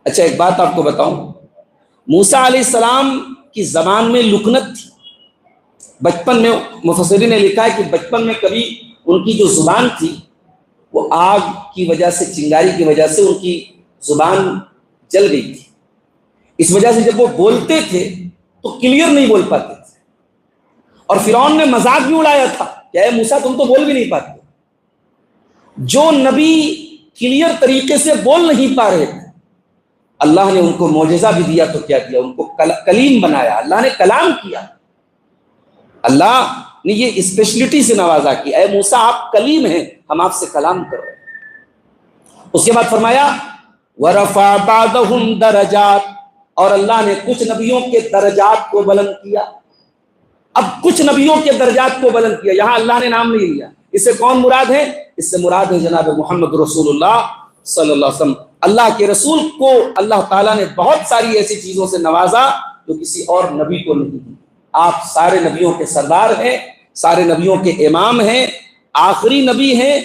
اچھا ایک بات آپ کو بتاؤں، موسیٰ علیہ السلام کی زبان میں لکنت تھی، بچپن میں مفسرین نے لکھا ہے کہ بچپن میں کبھی ان کی جو زبان تھی وہ آگ کی وجہ سے، چنگاری کی وجہ سے ان کی زبان جل گئی تھی، اس وجہ سے جب وہ بولتے تھے تو کلیئر نہیں بول پاتے تھے، اور فرعون نے مذاق بھی اڑایا تھا کہ اے موسیٰ تم تو بول بھی نہیں پاتے۔ جو نبی کلیئر طریقے سے بول نہیں پا رہے تھے، اللہ نے ان کو معجزہ بھی دیا تو کیا دیا، ان کو کلیم بنایا، اللہ نے کلام کیا، اللہ نے یہ اسپیشلٹی سے نوازا کہ اے موسیٰ آپ کلیم ہیں، ہم آپ سے کلام کر رہے ہیں۔ اس کے بعد فرمایا وَرَفَعَ بَعْضَهُمْ دَرَجَاتٍ، اور اللہ نے کچھ نبیوں کے درجات کو بلند کیا۔ اب کچھ نبیوں کے درجات کو بلند کیا، یہاں اللہ نے نام نہیں لیا، اس سے کون مراد ہے؟ اس سے مراد ہے جناب محمد رسول اللہ صلی اللہ علیہ وسلم۔ اللہ کے رسول کو اللہ تعالیٰ نے بہت ساری ایسی چیزوں سے نوازا جو کسی اور نبی کو نہیں دی۔ آپ سارے نبیوں کے سردار ہیں، سارے نبیوں کے امام ہیں، آخری نبی ہیں،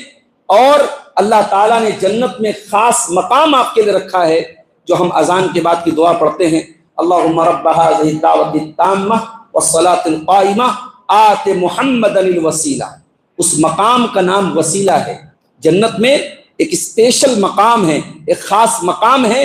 اور اللہ تعالیٰ نے جنت میں خاص مقام آپ کے لیے رکھا ہے، جو ہم اذان کے بعد کی دعا پڑھتے ہیں، اللہم رب هذه الدعوۃ التامہ والصلاۃ القائمہ آت محمدا الوسیلہ۔ اس مقام کا نام وسیلہ ہے، جنت میں ایک اسپیشل مقام ہے، ایک خاص مقام ہے،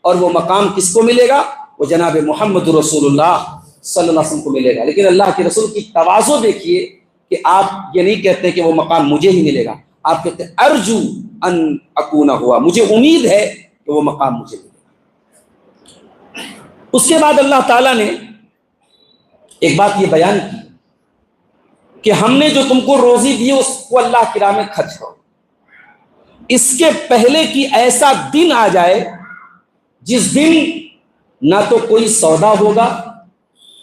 اور وہ مقام کس کو ملے گا؟ وہ جناب محمد رسول اللہ صلی اللہ علیہ وسلم کو ملے گا۔ لیکن اللہ کے رسول کی تواضع دیکھیے کہ آپ یہ نہیں کہتے کہ وہ مقام مجھے ہی ملے گا، آپ کہتے ہیں ارجو ان اکون ہوا، مجھے امید ہے کہ وہ مقام مجھے ملے گا۔ اس کے بعد اللہ تعالیٰ نے ایک بات یہ بیان کی کہ ہم نے جو تم کو روزی دی اس کو اللہ کی راہ میں خرچ کرو، اس کے پہلے کہ ایسا دن آ جائے جس دن نہ تو کوئی سودا ہوگا،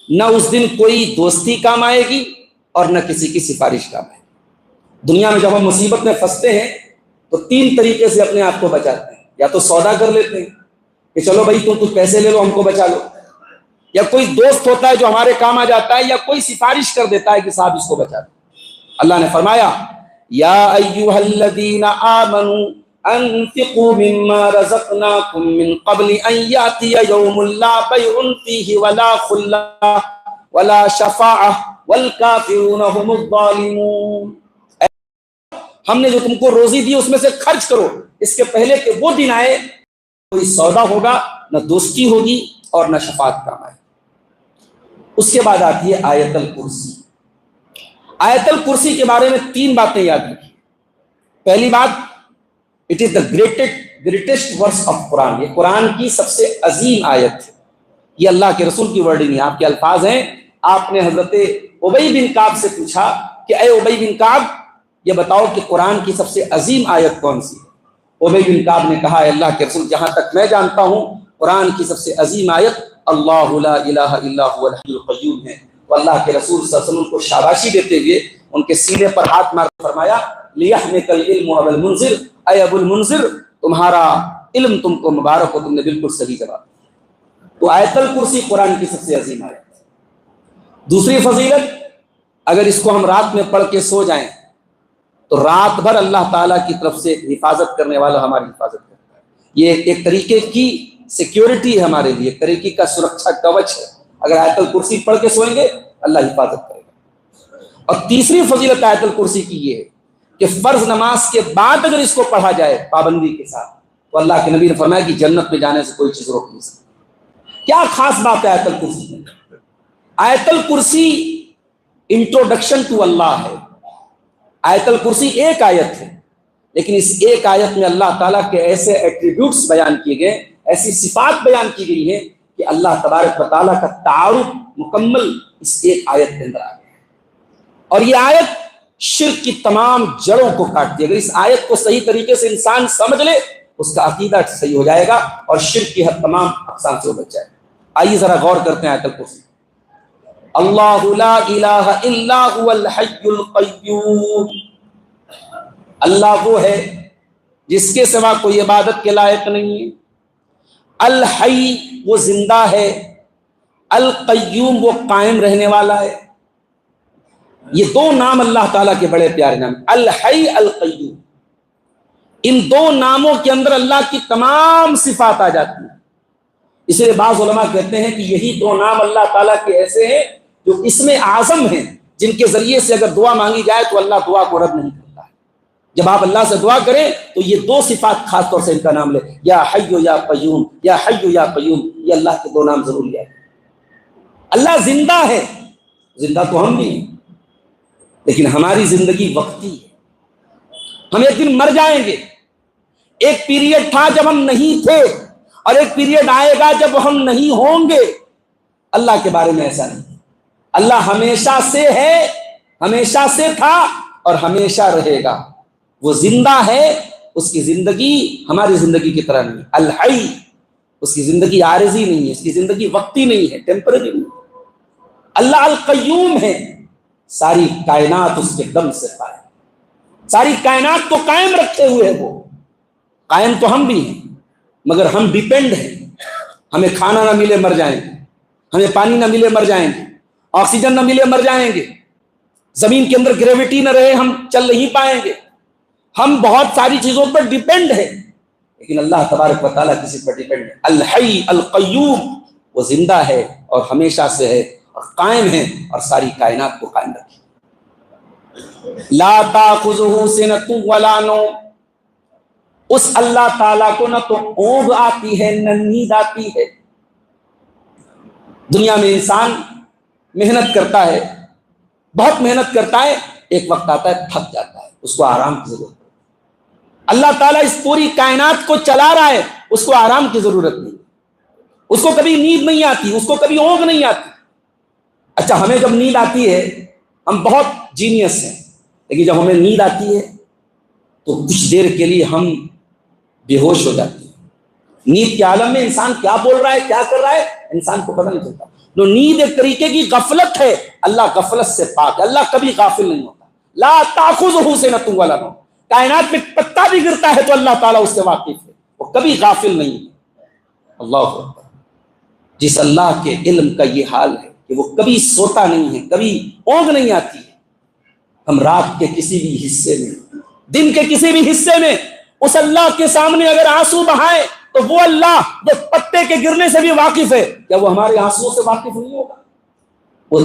نہ اس دن کوئی دوستی کام آئے گی، اور نہ کسی کی سفارش کام آئے گی۔ دنیا میں جب ہم مصیبت میں پھنستے ہیں تو تین طریقے سے اپنے آپ کو بچاتے ہیں، یا تو سودا کر لیتے ہیں کہ چلو بھائی تم کچھ پیسے لے لو ہم کو بچا لو، یا کوئی دوست ہوتا ہے جو ہمارے کام آ جاتا ہے، یا کوئی سفارش کر دیتا ہے کہ صاحب اس کو بچا دو۔ اللہ نے فرمایا یا ایھا الذین آمنوا انفقوا مما رزقناکم من قبل ان یاتی یوم لا بیع فیہ ولا خلہ ولا شفاعہ والکافرون هم الظالمون۔ ہم نے جو تم کو روزی دی اس میں سے خرچ کرو، اس کے پہلے کہ وہ دن آئے کوئی سودا ہوگا، نہ دوستی ہوگی، اور نہ شفاعت کام آئے۔ اس کے بعد آتی ہے آیت الکرسی۔ آیت الکرسی کے بارے میں تین باتیں یاد رکھیے۔ پہلی بات، it is the greatest verse of Quran, یہ قرآن کی سب سے عظیم آیت ہے، یہ اللہ کے رسول کی ورڈنگ ہے، آپ کے الفاظ ہیں۔ آپ نے حضرت ابی بن کعب سے پوچھا کہ اے ابی بن کعب یہ بتاؤ کہ قرآن کی سب سے عظیم آیت کون سی ہے؟ ابی بن کعب نے کہا اللہ کے رسول جہاں تک میں جانتا ہوں قرآن کی سب سے عظیم آیت اللہ لا الہ الا هو الحی القیوم ہے۔ تو اللہ کے رسول صلی اللہ علیہ وسلم کو شاباشی دیتے ہوئے ان کے سینے پر ہاتھ مار فرمایا لیحمک العلم ابو المنذر، اے ابو المنذر تمہارا علم تم کو مبارک ہو، تم نے بالکل صحیح جواب دیا۔ تو آیت الکرسی قرآن کی سب سے عظیم آیت۔ دوسری فضیلت، اگر اس کو ہم رات میں پڑھ کے سو جائیں تو رات بھر اللہ تعالیٰ کی طرف سے حفاظت کرنے والا ہماری حفاظت کرتا ہے۔ یہ ایک طریقے کی سیکیورٹی ہے ہمارے لیے، ایک طریقے کا سرکشا کوچ ہے۔ اگر آیت الکرسی پڑھ کے سوئیں گے اللہ حفاظت کرے گا۔ اور تیسری فضیلت آیت الکرسی کی یہ ہے کہ فرض نماز کے بعد اگر اس کو پڑھا جائے پابندی کے ساتھ تو اللہ کے نبی نے فرمایا کہ جنت میں جانے سے کوئی چیز روک نہیں سکتی۔ کیا خاص بات ہے آیت الکرسی میں؟ آیت الکرسی انٹروڈکشن ٹو اللہ ہے۔ آیت الکرسی ایک آیت ہے، لیکن اس ایک آیت میں اللہ تعالیٰ کے ایسے ایٹریبیوٹس بیان کیے گئے، ایسی صفات بیان کی گئی ہیں کہ اللہ تبارک و تعالیٰ کا تعارف مکمل اس ایک آیت کے اندر آ گیا ہے۔ اور یہ آیت شرک کی تمام جڑوں کو کاٹتی ہے۔ اگر اس آیت کو صحیح طریقے سے انسان سمجھ لے اس کا عقیدہ صحیح ہو جائے گا اور شرک کی ہر تمام اقسام سے وہ بچ جائے گا۔ آئیے ذرا غور کرتے ہیں آیت الکرسی۔ اللہ لا الہ الا هو الحی القیوم، اللہ وہ ہے جس کے سوا کوئی عبادت کے لائق نہیں ہے، الحی وہ زندہ ہے، القیوم وہ قائم رہنے والا ہے۔ یہ دو نام اللہ تعالیٰ کے بڑے پیارے نام، الحی القیوم۔ ان دو ناموں کے اندر اللہ کی تمام صفات آ جاتی ہیں۔ اس لیے بعض علماء کہتے ہیں کہ یہی دو نام اللہ تعالیٰ کے ایسے ہیں جو اسم اعظم ہیں، جن کے ذریعے سے اگر دعا مانگی جائے تو اللہ دعا کو رد نہیں کرتا ہے۔ جب آپ اللہ سے دعا کریں تو یہ دو صفات خاص طور سے ان کا نام لے، یا حی یا قیوم، یا حی یا قیوم، یہ اللہ کے دو نام ضرور لیا ہے۔ اللہ زندہ ہے، زندہ تو ہم بھی ہیں، لیکن ہماری زندگی وقتی ہے، ہم ایک دن مر جائیں گے۔ ایک پیریڈ تھا جب ہم نہیں تھے، اور ایک پیریڈ آئے گا جب ہم نہیں ہوں گے۔ اللہ کے بارے میں ایسا نہیں، اللہ ہمیشہ سے ہے، ہمیشہ سے تھا اور ہمیشہ رہے گا۔ وہ زندہ ہے، اس کی زندگی ہماری زندگی کی طرح نہیں۔ الحی، اس کی زندگی عارضی نہیں ہے، اس کی زندگی وقتی نہیں ہے، ٹیمپرری نہیں۔ اللہ القیوم ہے، ساری کائنات اس کے دم سے قائم، ساری کائنات کو قائم رکھتے ہوئے ہے۔ وہ قائم تو ہم بھی ہیں، مگر ہم ڈیپینڈ ہیں۔ ہمیں کھانا نہ ملے مر جائیں گے، ہمیں پانی نہ ملے مر جائیں گے، آکسیجن نہ ملے مر جائیں گے، زمین کے اندر گریویٹی نہ رہے ہم چل نہیں پائیں گے۔ ہم بہت ساری چیزوں پر ڈیپینڈ ہیں، لیکن اللہ تبارک و تعالیٰ کسی پر ڈیپینڈ ہے۔ الحی القیوم، وہ زندہ ہے اور ہمیشہ سے ہے اور قائم ہے اور ساری کائنات کو قائم رکھے۔ لا تاخذہ سنۃ ولا نوم، اس اللہ تعالیٰ کو نہ تو اونگ آتی ہے نہ نیند آتی ہے۔ دنیا میں انسان محنت کرتا ہے، بہت محنت کرتا ہے، ایک وقت آتا ہے تھک جاتا ہے، اس کو آرام کی ضرورت ہے۔ اللہ تعالیٰ اس پوری کائنات کو چلا رہا ہے، اس کو آرام کی ضرورت نہیں، اس کو کبھی نیند نہیں آتی، اس کو کبھی اونگ نہیں آتی۔ اچھا، ہمیں جب نیند آتی ہے ہم بہت جینیس ہیں، لیکن جب ہمیں نیند آتی ہے تو کچھ دیر کے لیے ہم بے ہوش ہو جاتے ہیں۔ نیند کے عالم میں انسان کیا بول رہا ہے، کیا کر رہا ہے، انسان کو پتہ نہیں چلتا۔ تو نیند ایک طریقے کی غفلت ہے، اللہ غفلت سے پاک ہے، اللہ کبھی غافل نہیں ہوتا۔ لا تاخذہ سنۃ ولا نوم، کائنات میں پتا بھی گرتا ہے تو اللہ تعالیٰ اس سے واقف ہے، وہ کبھی غافل نہیں ہے۔ اللہ اکبر۔ جس اللہ کے علم کا یہ حال ہے کہ وہ کبھی سوتا نہیں ہے، کبھی اونگ نہیں آتی ہے، ہم رات کے کسی بھی حصے میں، دن کے کسی بھی حصے میں اس اللہ کے سامنے اگر آنسو بہائے تو وہ اللہ جو پتے کے گرنے سے بھی واقف ہے، کیا وہ ہمارے آنسوؤں سے واقف نہیں ہوگا؟ وہ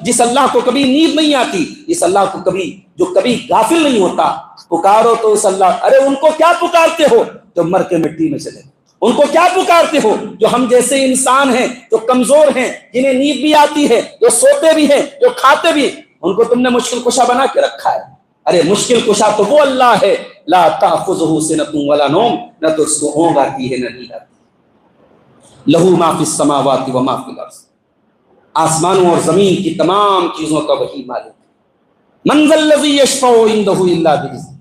جس اللہ کو کبھی نیند نہیں آتی، جس اللہ کو جو کبھی غافل نہیں ہوتا، پکارو تو اس اللہ، ارے ان کو کیا پکارتے ہو جو مر کے مٹی میں چلے، ان کو کیا پکارتے ہو جو ہم جیسے انسان ہیں، جو کمزور ہیں، جنہیں نیند بھی آتی ہے، جو سوتے بھی ہیں، جو کھاتے بھی، ان کو تم نے مشکل کشا بنا کے رکھا ہے۔ ارے مشکل کشا تو وہ اللہ ہے، لا تاخذہ سنۃ ولا نوم، نہ تو اس کو اونگ آتی ہے نہ نیند آتی ہے۔ لہ ما فی السماوات و ما فی الارض، آسمانوں اور زمین کی تمام چیزوں کا وہی مالک ہے۔ من ذا الذی یشفع عندہ الا باذنہ،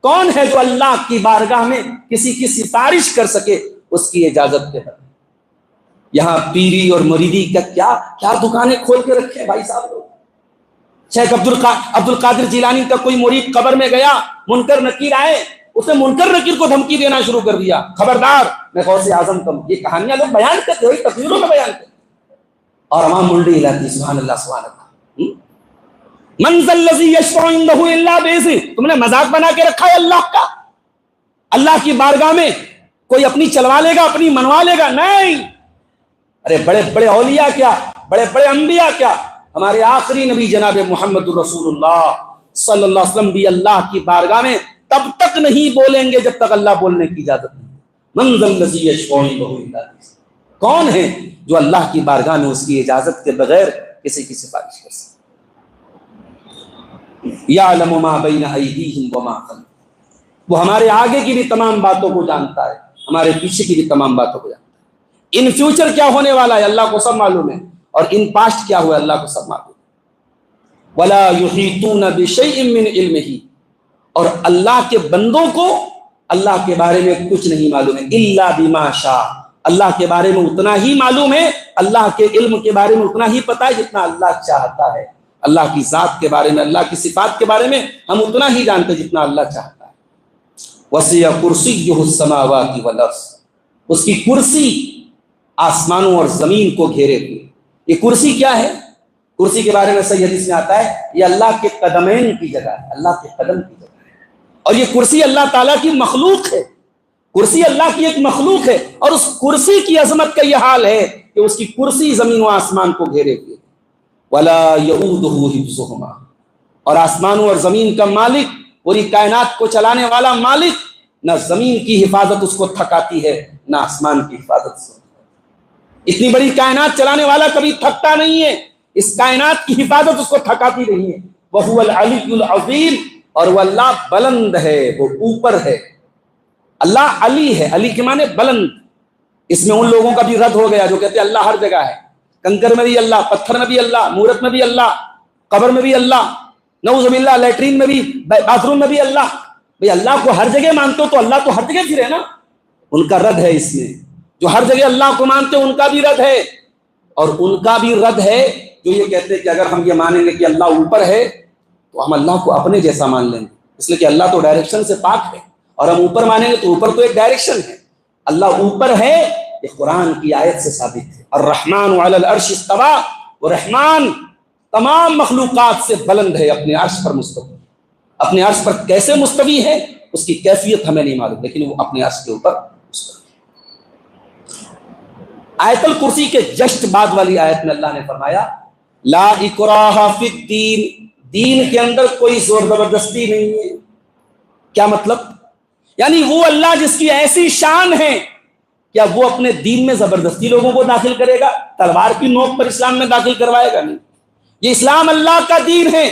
کون ہے جو اللہ کی بارگاہ میں کسی کی سفارش کر سکے اس کی اجازت کے بغیر؟ یہاں پیری اور مریدی کا کیا دکانیں کھول کے رکھے بھائی صاحب لوگ۔ شیخ عبد القادر جیلانی کا کوئی مرید قبر میں گیا، منکر نکیر آئے، اس نے منکر نکیر کو دھمکی دینا شروع کر دیا، خبردار میں غوث اعظم کا، یہ کہانیاں لوگ بیان کرتے ہوئی تقریروں میں بیان کرتے اور عوام منڈی ہلاتی، سبحان اللہ سبحان اللہ۔ من ذا الذی یشفع عندہ الا باذنہ، تم نے مذاق بنا کے رکھا ہے اللہ کا؟ اللہ کی بارگاہ میں کوئی اپنی چلوا لے گا، اپنی منوا لے گا؟ نہیں۔ ارے بڑے بڑے اولیاء کیا، بڑے بڑے انبیاء کیا، ہمارے آخری نبی جناب محمد رسول اللہ صلی اللہ علیہ وسلم بھی اللہ کی بارگاہ میں تب تک نہیں بولیں گے جب تک اللہ بولنے کی اجازت نہیں۔ من ذا الذی یشفع عندہ الا باذنہ، کون ہے جو اللہ کی بارگاہ میں اس کی اجازت کے بغیر کسی کی سفارش کر سکے؟ یعلم ما بین ایدیہم وما خلفہم، وہ ہمارے آگے کی بھی تمام باتوں کو جانتا ہے، ہمارے پیچھے کی بھی تمام باتوں کو جانتا ہے۔ ان فیوچر کیا ہونے والا ہے اللہ کو سب معلوم ہے، اور ان پاسٹ کیا ہوا ہے اللہ کو سب معلوم ہے۔ ولا یحیطون بشیء من علمہ، اور اللہ کے بندوں کو اللہ کے بارے میں کچھ نہیں معلوم ہے، الا بما شاء، اللہ کے بارے میں اتنا ہی معلوم ہے، اللہ کے علم کے بارے میں اتنا ہی پتہ ہے جتنا اللہ چاہتا ہے۔ اللہ کی ذات کے بارے میں، اللہ کی صفات کے بارے میں ہم اتنا ہی جانتے جتنا اللہ چاہتا ہے۔ وسع کرسیہ السماوات والارض، اس کی کرسی آسمانوں اور زمین کو گھیرے ہوئے۔ یہ کرسی کیا ہے؟ کرسی کے بارے میں صحیح حدیث میں آتا ہے یہ اللہ کے قدمین کی جگہ ہے، اللہ کے قدم کی جگہ ہے، اور یہ کرسی اللہ تعالیٰ کی مخلوق ہے۔ کرسی اللہ کی ایک مخلوق ہے، اور اس کرسی کی عظمت کا یہ حال ہے کہ اس کی کرسی زمین و آسمان کو گھیرے ہوئے، وَلَا يَئُودُهُ حِفْظُهُمَا، اور آسمانوں اور زمین کا مالک، پوری کائنات کو چلانے والا مالک، نہ زمین کی حفاظت اس کو تھکاتی ہے نہ آسمان کی حفاظت سے۔ اتنی بڑی کائنات چلانے والا کبھی تھکتا نہیں ہے، اس کائنات کی حفاظت اس کو تھکاتی نہیں ہے۔ وَهُوَ الْعَلِيُّ الْعَظِيمُ، اور وہ اللہ بلند ہے، وہ اوپر ہے۔ اللہ علی ہے، علی کے معنی بلند۔ اس میں ان لوگوں کا بھی رد ہو گیا جو کہتے ہیں اللہ ہر جگہ ہے، کنکر میں بھی اللہ، پتھر میں بھی اللہ، مورت میں بھی اللہ، قبر میں بھی اللہ، نعوذ باللہ لیٹرین میں بھی، باتھ روم میں بھی اللہ۔ بھئی اللہ کو ہر جگہ مانتے ہو تو اللہ تو ہر جگہ پھر ہے نا۔ ان کا رد ہے اس میں، جو ہر جگہ اللہ کو مانتے ہیں ان کا بھی رد ہے، اور ان کا بھی رد ہے جو یہ کہتے ہیں کہ اگر ہم یہ مانیں گے کہ اللہ اوپر ہے تو ہم اللہ کو اپنے جیسا مان لیں گے، اس لیے کہ اللہ تو ڈائریکشن سے پاک ہے، اور ہم اوپر مانیں گے تو اوپر تو ایک ڈائریکشن ہے۔ اللہ اوپر ہے یہ قرآن کی آیت سے ثابت ہے۔ الرحمن علی العرش استویٰ، وہ رحمان تمام مخلوقات سے بلند ہے، اپنے عرش پر مستوی۔ اپنے عرش پر کیسے مستوی ہے اس کی کیفیت ہمیں نہیں معلوم، لیکن وہ اپنے عرش کے اوپر مستوی۔ آیت الکرسی کے جسٹ بعد والی آیت میں اللہ نے فرمایا لا اکراہ فی الدین، دین کے اندر کوئی زور زبردستی نہیں ہے۔ کیا مطلب؟ یعنی وہ اللہ جس کی ایسی شان ہے، کیا وہ اپنے دین میں زبردستی لوگوں کو داخل کرے گا؟ تلوار کی نوک پر اسلام میں داخل کروائے گا؟ نہیں، یہ اسلام اللہ کا دین ہے،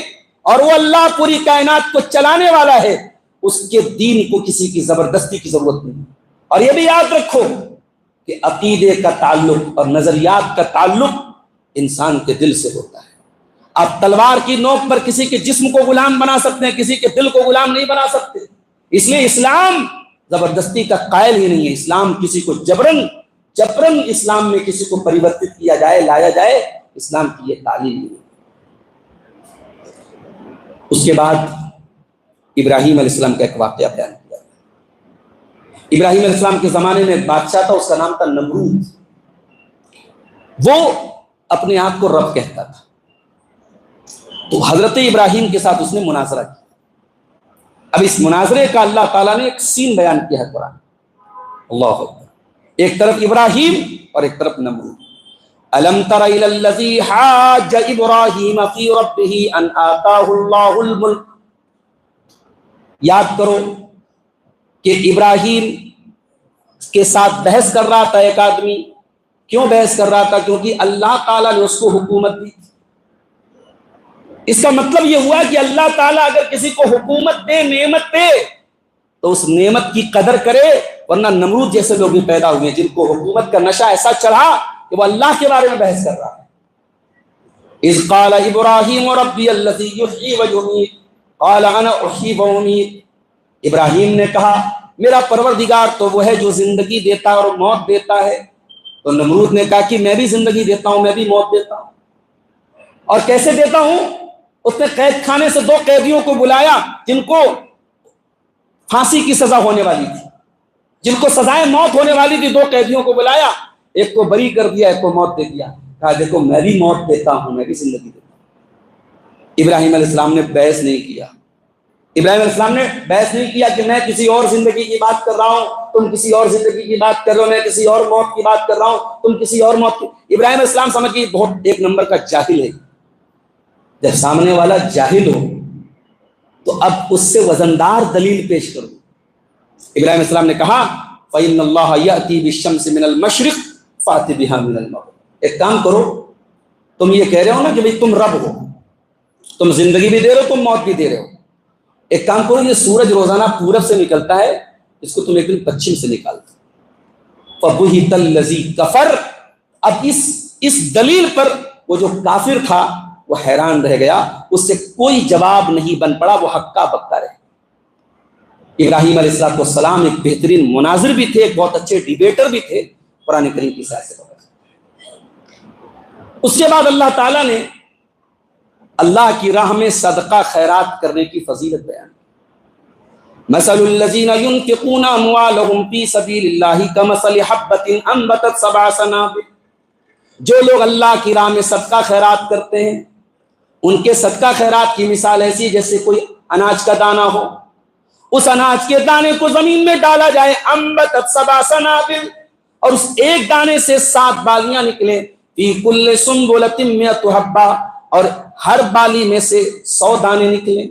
اور وہ اللہ پوری کائنات کو چلانے والا ہے، اس کے دین کو کسی کی زبردستی کی ضرورت نہیں۔ اور یہ بھی یاد رکھو کہ عقیدے کا تعلق اور نظریات کا تعلق انسان کے دل سے ہوتا ہے۔ آپ تلوار کی نوک پر کسی کے جسم کو غلام بنا سکتے ہیں، کسی کے دل کو غلام نہیں بنا سکتے۔ اس لیے اسلام زبردستی کا قائل ہی نہیں ہے۔ اسلام کسی کو جبرن اسلام میں کسی کو پریورتت کیا جائے، لایا جائے، اسلام کی یہ تعلیم نہیں ہے۔ اس کے بعد ابراہیم علیہ السلام کا ایک واقعہ بیان کیا۔ ابراہیم علیہ السلام کے زمانے میں ایک بادشاہ تھا، اس کا نام تھا نمرود۔ وہ اپنے آپ کو رب کہتا تھا، تو حضرت ابراہیم کے ساتھ اس نے مناظرہ کیا۔ اب اس مناظرے کا اللہ تعالیٰ نے ایک سین بیان کیا ہے قرآن۔ اللہ اکبر، ایک طرف ابراہیم اور ایک طرف نمرود۔ الم تر الی الذی حاج ابراہیم فی ربہ ان آتاہ اللہ الملک، یاد کرو کہ ابراہیم کے ساتھ بحث کر رہا تھا ایک آدمی۔ کیوں بحث کر رہا تھا؟ کیونکہ اللہ تعالیٰ نے اس کو حکومت دی تھی۔ اس کا مطلب یہ ہوا کہ اللہ تعالیٰ اگر کسی کو حکومت دے، نعمت دے، تو اس نعمت کی قدر کرے، ورنہ نمرود جیسے لوگ بھی پیدا ہوئے جن کو حکومت کا نشہ ایسا چڑھا کہ وہ اللہ کے بارے میں بحث کر رہا ہے۔ اذ قال ابراہیم ربی الذی یحیی ویمیت قال انا احیی وامیت، ابراہیم نے کہا میرا پروردگار تو وہ ہے جو زندگی دیتا ہے اور موت دیتا ہے۔ تو نمرود نے کہا کہ میں بھی زندگی دیتا ہوں، میں بھی موت دیتا ہوں۔ اور کیسے دیتا ہوں؟ اس نے قید خانے سے 2 قیدیوں کو بلایا جن کو پھانسی کی سزا ہونے والی تھی، جن کو سزائے موت ہونے والی تھی۔ 2 قیدیوں کو بلایا، ایک کو بری کر دیا، ایک کو موت دے دیا۔ کہا دیکھو میں بھی موت دیتا ہوں، میں بھی زندگی دیتا ہوں۔ ابراہیم علیہ السلام نے بحث نہیں کیا۔ ابراہیم علیہ السلام نے بحث نہیں کیا کہ میں کسی اور زندگی کی بات کر رہا ہوں، تم کسی اور زندگی کی بات کر رہے ہو، میں کسی اور موت کی بات کر رہا ہوں، تم کسی اور موت کی۔ ابراہیم علیہ السلام سمجھیے بہت 1 نمبر کا جاہل ہے۔ جب سامنے والا جاہل ہو تو اب اس سے وزندار دلیل پیش کرو۔ ابراہیم علیہ السلام نے کہا فَإِنَّ اللَّهَ يَأْتِي بِالشَّمْسِ مِنَ الْمَشْرِقِ فَأْتِ بِهَا مِنَ الْمَغْرِبِ۔ ایک کام کرو، تم یہ کہہ رہے ہو نا کہ بھئی تم رب ہو، تم زندگی بھی دے رہے ہو، تم موت بھی دے رہے ہو۔ ایک کام کرو، یہ سورج روزانہ پورب سے نکلتا ہے، اس کو تم ایک دن پچھم سے نکالتے۔ فَبُهِتَ الَّذِي كَفَرَ، اب اس دلیل پر وہ جو کافر تھا وہ حیران رہ گیا، اس سے کوئی جواب نہیں بن پڑا، وہ ہکا بکا رہے۔ ابراہیم علیہ السلام ایک بہترین مناظر بھی تھے، ایک بہت اچھے ڈیبیٹر بھی تھے قرآن کریم کی سائے سے۔ اس کے بعد اللہ تعالیٰ نے اللہ کی راہ میں صدقہ خیرات کرنے کی فضیلت بیان کی۔ مثل الذین ينفقون اموالهم فی سبیل اللہ کمثل حبۃ انبتت 7 سنابل، جو لوگ اللہ کی راہ میں صدقہ خیرات کرتے ہیں ان کے صدقہ خیرات کی مثال ایسی جیسے کوئی اناج کا دانہ ہو، اس اناج کے دانے کو زمین میں ڈالا جائے، انبتت سبع سنابل، اور اس ایک دانے سے 7 بالیاں نکلیں، فی کل سنبلۃ مئۃ حبہ، اور ہر بالی میں سے 100 دانے نکلیں۔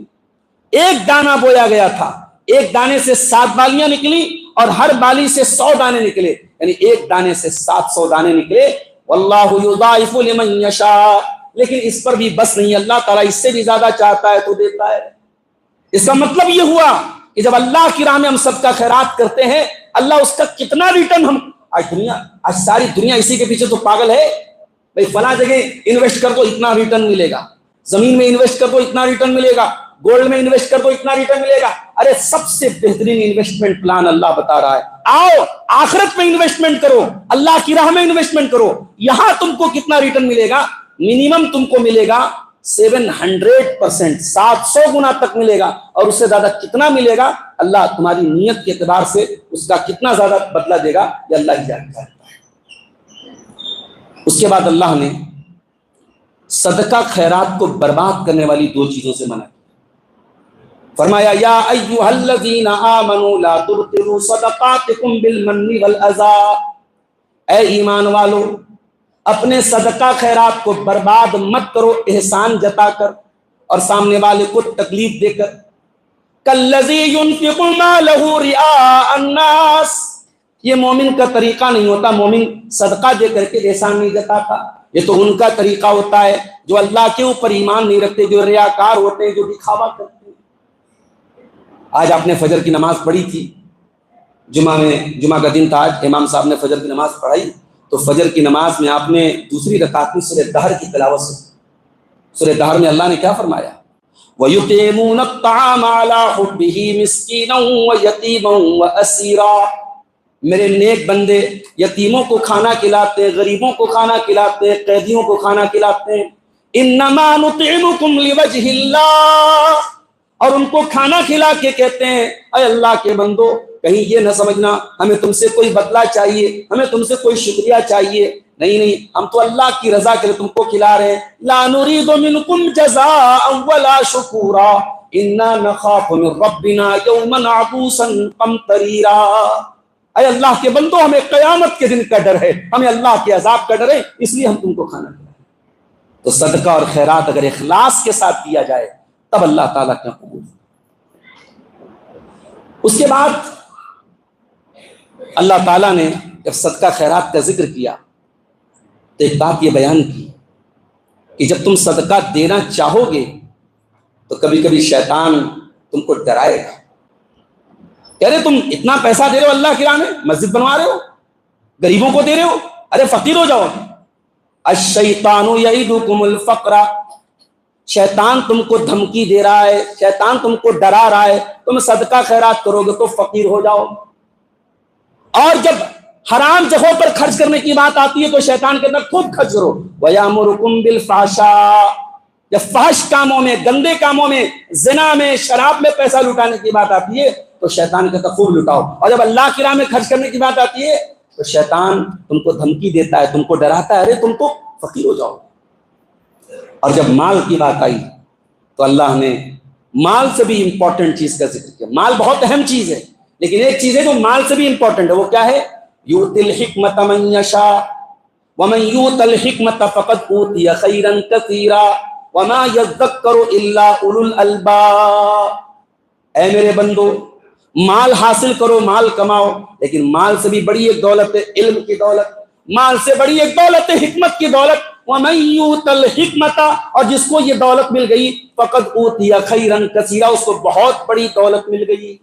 ایک دانہ بویا گیا تھا، ایک دانے سے 7 بالیاں نکلی اور ہر بالی سے 100 دانے نکلے، یعنی ایک دانے سے 700 دانے نکلے۔ واللہ یضاعف لمن یشاء، لیکن اس پر بھی بس نہیں، اللہ تعالیٰ اس سے بھی زیادہ چاہتا ہے تو دیتا ہے۔ اس کا مطلب یہ ہوا کہ جب اللہ کی راہ میں ہم صدقہ خیرات کرتے ہیں، اللہ اس کا کتنا ریٹرن ہم، آج ساری دنیا اسی کے پیچھے تو پاگل ہے، بھئی فلاں جگہ انویسٹ کر دو اتنا ریٹرن ملے گا، زمین میں انویسٹ کر دو اتنا ریٹرن ملے گا، گولڈ میں انویسٹ کر دو اتنا ریٹرن ملے گا۔ ارے سب سے بہترین انویسٹمنٹ پلان اللہ بتا رہا ہے، آؤ آخرت میں انویسٹمنٹ کرو، اللہ کی راہ میں انویسٹمنٹ کرو، یہاں تم کو کتنا ریٹرن ملے گا؟ منیمم تم کو ملے گا 700%، 700 گنا تک ملے گا، اور اس سے زیادہ کتنا ملے گا اللہ تمہاری نیت کے اعتبار سے اس کا کتنا زیادہ بدلہ دے گا یہ اللہ ہی جانتا ہے۔ اس کے بعد اللہ نے صدقہ خیرات کو برباد کرنے والی 2 چیزوں سے منع کیا، فرمایا یا ایھا الذین آمنوا لا تبطلوا صدقاتکم بالمن والاذی، اے ایمان والو اپنے صدقہ خیرات کو برباد مت کرو احسان جتا کر اور سامنے والے کو تکلیف دے کر۔ کالذی ينفق مالہ رئاء الناس، یہ مومن کا طریقہ نہیں ہوتا، مومن صدقہ دے کر کے احسان نہیں جتاتا، یہ تو ان کا طریقہ ہوتا ہے جو اللہ کے اوپر ایمان نہیں رکھتے، جو ریاکار ہوتے ہیں، جو دکھاوا کرتے ہیں۔ آج آپ نے فجر کی نماز پڑھی تھی، جمعہ کا دن تھا، آج امام صاحب نے فجر کی نماز پڑھائی، تو فجر کی نماز میں آپ نے دوسری رکعت میں سورہ دہر کی تلاوت سے، سورہ دہر میں اللہ نے کیا فرمایا؟ وَيُطْعِمُونَ الطَّعَامَ عَلَىٰ حُبِّهِ مِسْكِينًا وَيَتِيمًا وَأَسِيرًا، میرے نیک بندے یتیموں کو کھانا کھلاتے ہیں، غریبوں کو کھانا کھلاتے ہیں، قیدیوں کو کھانا کھلاتے ہیں۔ انما نطعمکم لوجہ اللہ، اور ان کو کھانا کھلا کے کہتے ہیں اے اللہ کے بندو کہیں یہ نہ سمجھنا ہمیں تم سے کوئی بدلہ چاہیے، ہمیں تم سے کوئی شکریہ چاہیے، نہیں، ہم تو اللہ کی رضا کے لیے تم کو کھلا رہے ہیں۔ لا نريد منکم جزاء ولا شکورا انا نخاف من ربنا یوما عبوسا قمطریرا، اے اللہ کے بندو ہمیں قیامت کے دن کا ڈر ہے، ہمیں اللہ کے عذاب کا ڈر ہے، اس لیے ہم تم کو کھانا کھلائیں۔ تو صدقہ اور خیرات اگر اخلاص کے ساتھ دیا جائے تب اللہ تعالیٰ کا قبول۔ اس کے بعد اللہ تعالیٰ نے جب صدقہ خیرات کا ذکر کیا تو ایک بات یہ بیان کی کہ جب تم صدقہ دینا چاہو گے تو کبھی کبھی شیطان تم کو ڈرائے گا، کہہ رہے تم اتنا پیسہ دے رہے ہو اللہ کی راہ میں، مسجد بنوا رہے ہو، غریبوں کو دے رہے ہو، ارے فقیر ہو جاؤ۔ الشیطان یعدکم الفقر، شیطان تم کو دھمکی دے رہا ہے، شیطان تم کو ڈرا رہا ہے، تم صدقہ خیرات کرو گے تو فقیر ہو جاؤ۔ اور جب حرام جگہوں پر خرچ کرنے کی بات آتی ہے تو شیطان کے اندر خوب خرچ کرو۔ وَيَأْمُرُكُمْ بِالْفَحْشَاءِ، جب فحش کاموں میں، گندے کاموں میں، زنا میں، شراب میں پیسہ لٹانے کی بات آتی ہے تو شیطان کہتا ہے خوب لٹاؤ، اور جب اللہ کی راہ میں خرچ کرنے کی بات آتی ہے تو شیطان تم کو دھمکی دیتا ہے، تم کو ڈراتا ہے، ارے تم تو فقیر ہو جاؤ۔ اور جب مال کی بات آئی تو اللہ نے مال سے بھی امپورٹنٹ چیز کا ذکر کیا۔ مال بہت اہم چیز ہے، لیکن ایک چیز ہے جو مال سے بھی امپورٹنٹ ہے، وہ کیا ہے؟ یؤتی الحکمۃ من یشاء ومن یؤت الحکمۃ فقد اوتی خیرا کثیرا وما یذکر الا اولو الالباب، اے میرے بندو مال حاصل کرو، مال کماؤ، لیکن مال سے بھی بڑی ایک دولت ہے علم کی دولت، مال سے بڑی ایک دولت ہے حکمت کی دولت۔ وَمَن يُؤْتَ الْحِكْمَةَ، اور جس کو یہ دولت مل گئی، فَقَدْ أُوتِيَ خَيْرًا كَثِيرًا، اس کو بہت بڑی دولت مل گئی۔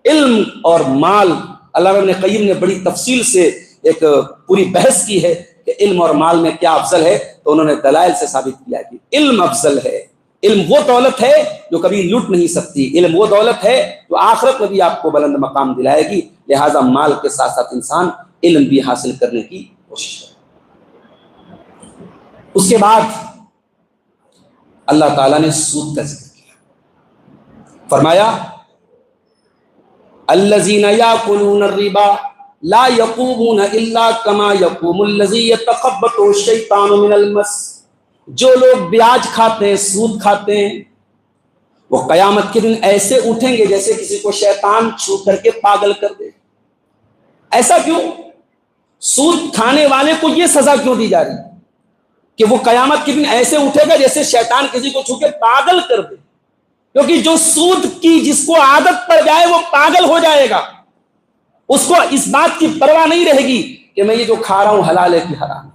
علم اور مال، علامہ ابن قیم نے بڑی تفصیل سے ایک پوری بحث کی ہے کہ علم اور مال میں کیا افضل ہے، تو انہوں نے دلائل سے ثابت کیا کہ علم افضل ہے۔ علم وہ دولت ہے جو کبھی لٹ نہیں سکتی، علم وہ دولت ہے جو آخرت میں بھی آپ کو بلند مقام دلائے گی، لہٰذا مال کے ساتھ ساتھ انسان علم بھی حاصل کرنے کی کوشش کرے۔ اس کے بعد اللہ تعالیٰ نے سود کا ذکر کیا، فرمایا الذین یاکلون الربا لا یقومون الا کما یقوم الذی یتخبطہ الشیطان من المس، جو لوگ بیاج کھاتے ہیں، سود کھاتے ہیں، وہ قیامت کے دن ایسے اٹھیں گے جیسے کسی کو شیطان چھو کر کے پاگل کر دے. ایسا کیوں؟ سود کھانے والے کو یہ سزا کیوں دی جا رہی ہے کہ وہ قیامت کے دن ایسے اٹھے گا جیسے شیطان کسی کو چھو کے پاگل کر دے؟ کیونکہ جو سود کی جس کو عادت پڑ جائے وہ پاگل ہو جائے گا. اس کو اس بات کی پرواہ نہیں رہے گی کہ میں یہ جو کھا رہا ہوں حلال ہے کہ حرام ہے.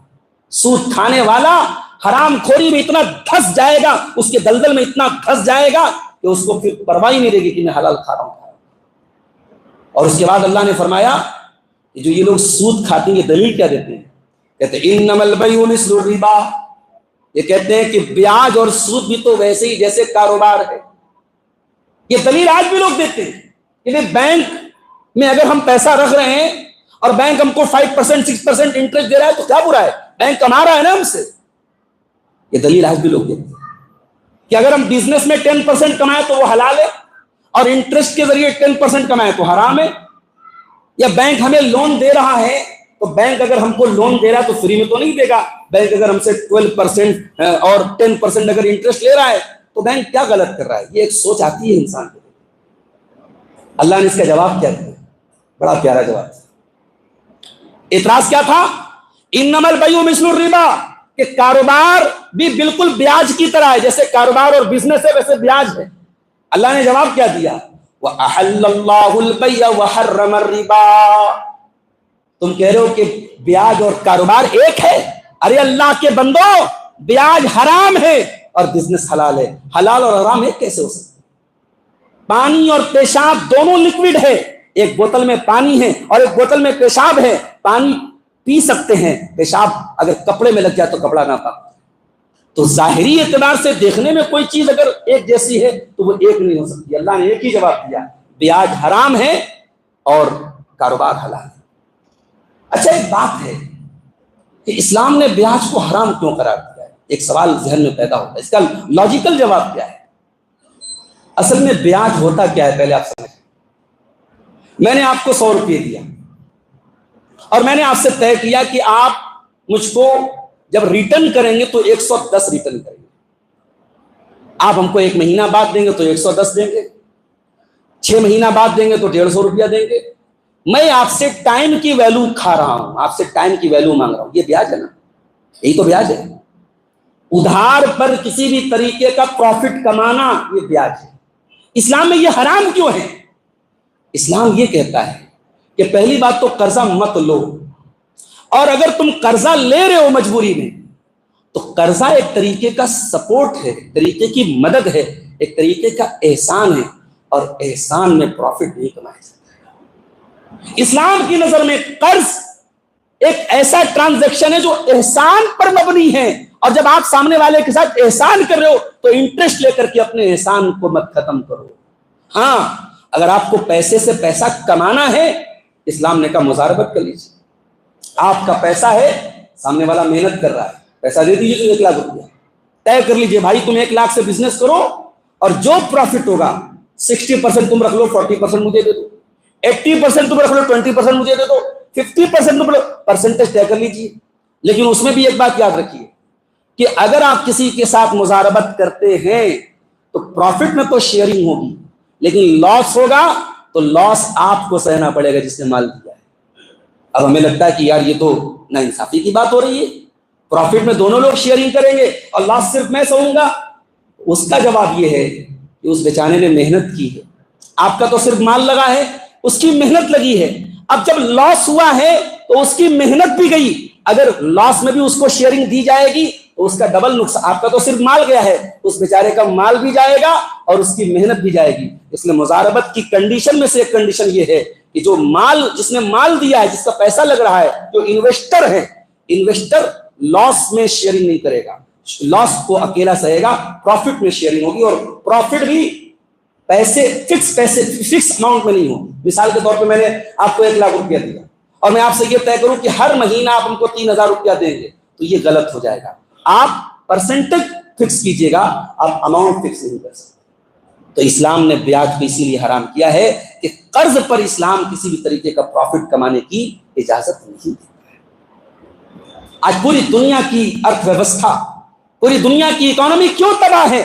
سود کھانے والا حرام خوری میں اتنا دھس جائے گا, اس کے دلدل میں اتنا دھس جائے گا کہ اس کو پھر پرواہ ہی نہیں رہے گی کہ میں حلال کھا رہا ہوں. اور اس کے بعد اللہ نے فرمایا کہ جو یہ لوگ سود کھاتے ہیں یہ دلیل کیا دیتے ہیں؟ کہتے ہیں انما البیع مثل الربا. یہ کہتے ہیں کہ بیاج اور سود بھی تو ویسے ہی جیسے کاروبار ہے. یہ دلیل آج بھی لوگ دیتے ہیں کہ بینک میں اگر ہم پیسہ رکھ رہے ہیں اور بینک ہم کو 5% 6% انٹرسٹ دے رہا ہے تو کیا برا ہے, بینک کما رہا ہے نا ہم سے. یہ دلیل آج بھی لوگ دیتے ہیں کہ اگر ہم بزنس میں 10% کمائیں تو وہ حلال ہے اور انٹرسٹ کے ذریعے 10% کمائیں تو حرام ہے. یا بینک ہمیں لون دے رہا ہے تو بینک اگر ہم کو لون دے رہا ہے تو فری میں تو نہیں دے گا. بینک اگر ہم سے 12% اور 10% اگر انٹرسٹ لے رہا ہے تو بینک کیا غلط کر رہا ہے؟ یہ ایک سوچ آتی ہے انسان کو. اللہ نے اس کا جواب کیا دیا؟ بڑا پیارا جواب. اعتراض کیا تھا؟ انما البیع مثل الربا, کہ کاروبار بھی بالکل بیاج کی طرح ہے, جیسے کاروبار اور بزنس ہے ویسے بیاج ہے. اللہ نے جواب کیا دیا؟ وَأَحَلَّ اللَّهُ الْبَيْعَ وَحَرَّمَ الرِّبَا. تم کہہ رہے ہو کہ بیاج اور کاروبار ایک ہے. ارے اللہ کے بندو, بیاج حرام ہے اور بزنس حلال ہے. حلال اور حرام ایک کیسے ہو سکتا؟ پانی اور پیشاب دونوں لکوڈ ہے. ایک بوتل میں پانی ہے اور ایک بوتل میں پیشاب ہے. پانی پی سکتے ہیں, پیشاب اگر کپڑے میں لگ جائے تو کپڑا نہ پاک. تو ظاہری اعتبار سے دیکھنے میں کوئی چیز اگر ایک جیسی ہے تو وہ ایک نہیں ہو سکتی. اللہ نے ایک ہی جواب دیا, بیاج حرام ہے اور کاروبار حلال ہے. اچھا, ایک بات ہے کہ اسلام نے بیاج کو حرام کیوں قرار دیا ہے؟ ایک سوال ذہن میں پیدا ہوتا ہے, اس کا لاجیکل جواب کیا ہے؟ اصل میں بیاج ہوتا کیا ہے پہلے آپ سمجھیں. میں نے آپ کو 100 روپئے دیا اور میں نے آپ سے طے کیا کہ آپ مجھ کو جب ریٹرن کریں گے تو 110 ریٹرن کریں گے. آپ ہم کو 1 مہینہ بعد دیں گے تو 110 دیں گے, 6 مہینہ بعد دیں گے تو 150 روپیہ دیں گے. میں آپ سے ٹائم کی ویلو کھا رہا ہوں, آپ سے ٹائم کی ویلو مانگ رہا ہوں. یہ بیاج ہے نا, یہی تو بیاج ہے. ادھار پر کسی بھی طریقے کا پروفٹ کمانا یہ بیاج ہے. اسلام میں یہ حرام کیوں ہے؟ اسلام یہ کہتا ہے کہ پہلی بات تو قرضہ مت لو, اور اگر تم قرضہ لے رہے ہو مجبوری میں تو قرضہ ایک طریقے کا سپورٹ ہے, ایک طریقے کی مدد ہے, ایک طریقے کا احسان ہے, اور احسان میں پروفٹ نہیں کمایا جاتا. اسلام کی نظر میں قرض ایک ایسا ٹرانزیکشن ہے جو احسان پر مبنی ہے, اور جب آپ سامنے والے کے ساتھ احسان کر رہے ہو تو انٹرسٹ لے کر کے اپنے احسان کو مت ختم کرو. ہاں, اگر آپ کو پیسے سے پیسہ کمانا ہے, اسلام نے کہا مزاربت کر لیجیے. آپ کا پیسہ ہے, سامنے والا محنت کر رہا ہے, پیسہ دے دیجیے تو 1 لاکھ روپیہ طے کر لیجیے. بھائی تم 1 لاکھ سے بزنس کرو اور جو پروفٹ ہوگا 60% تم رکھ لو, 40% مجھے دے دو, 80% تم رکھ لو, 20% مجھے دے دو, 50% تم پرسنٹیج طے کر لیجیے. لیکن اس میں بھی ایک بات یاد رکھیے کہ اگر آپ کسی کے ساتھ مزاربت کرتے ہیں تو پروفٹ میں تو شیئرنگ ہوگی, لیکن لاس ہوگا تو لاس آپ کو سہنا پڑے گا جس نے مال دیا ہے. اب ہمیں لگتا ہے کہ یار یہ تو ناانصافی کی بات ہو رہی ہے, پروفٹ میں دونوں لوگ شیئرنگ کریں گے اور لاس صرف میں سہوں گا. اس کا جواب یہ ہے کہ اس بیچانے نے محنت کی ہے, آپ کا تو صرف مال لگا ہے, اس کی محنت لگی ہے. اب جب لاس ہوا ہے تو اس کی محنت بھی گئی, اگر لاس میں بھی اس کو شیئرنگ دی جائے گی تو اس کا ڈبل نقصان. آپ کا تو صرف مال گیا ہے, اس بیچارے کا مال بھی جائے گا اور اس کی محنت بھی جائے گی. اس لیے مزاربت کی کنڈیشن میں سے ایک کنڈیشن یہ ہے کہ جو مال, جس نے مال دیا ہے, جس کا پیسہ لگ رہا ہے, جو انویسٹر ہے, انویسٹر لاس میں شیئرنگ نہیں کرے گا, لاس کو اکیلا سہے گا, پروفٹ میں شیئرنگ ہوگی, اور پروفٹ بھی فکس اماؤنٹ میں نہیں ہوگی. مثال کے طور پہ میں نے آپ کو 1 لاکھ روپیہ دیا اور میں آپ سے یہ طے کروں کہ ہر مہینہ آپ ہم کو 3000 روپیہ دیں گے, تو یہ غلط ہو جائے گا. آپ پرسنٹیج فکس کیجئے گا, آپ اماؤنٹ فکس نہیں کر سکتے. تو اسلام نے بیاج کو اسی لیے حرام کیا ہے کہ قرض پر اسلام کسی بھی طریقے کا پروفٹ کمانے کی اجازت نہیں دیتا ہے. آج پوری دنیا کی ارتھ ویوستھا, پوری دنیا کی اکانومی کیوں تباہ ہے؟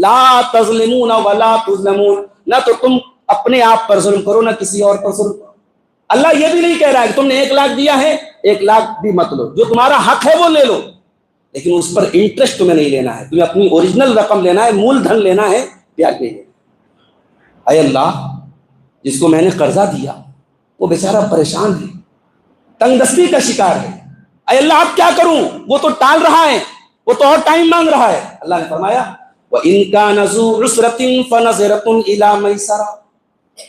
لا تظلمون ولا تظلمون، نہ تو تم اپنے آپ پر ظلم کرو نہ کسی اور پر ظلم کرو۔ اللہ یہ بھی نہیں کہہ رہا ہے کہ تم نے 1 لاکھ دیا ہے 1 لاکھ بھی مت لو، جو تمہارا حق ہے وہ لے لو، لیکن اس پر انٹرسٹ تمہیں نہیں لینا ہے، تمہیں اپنی اوریجنل رقم لینا ہے، مول دھن لینا ہے، پیار نہیں لینا۔ اے اللہ، جس کو میں نے قرضہ دیا وہ بیچارہ پریشان ہے، تنگ دستی کا شکار ہے، اے اللہ اب کیا کروں؟ وہ تو ٹال رہا ہے، وہ تو اور ٹائم مانگ رہا ہے۔ اللہ نے فرمایا وَإِن كَانَ ذُو عُسْرَةٍ فَنَظِرَةٌ إِلَىٰ مَيْسَرَةٍ،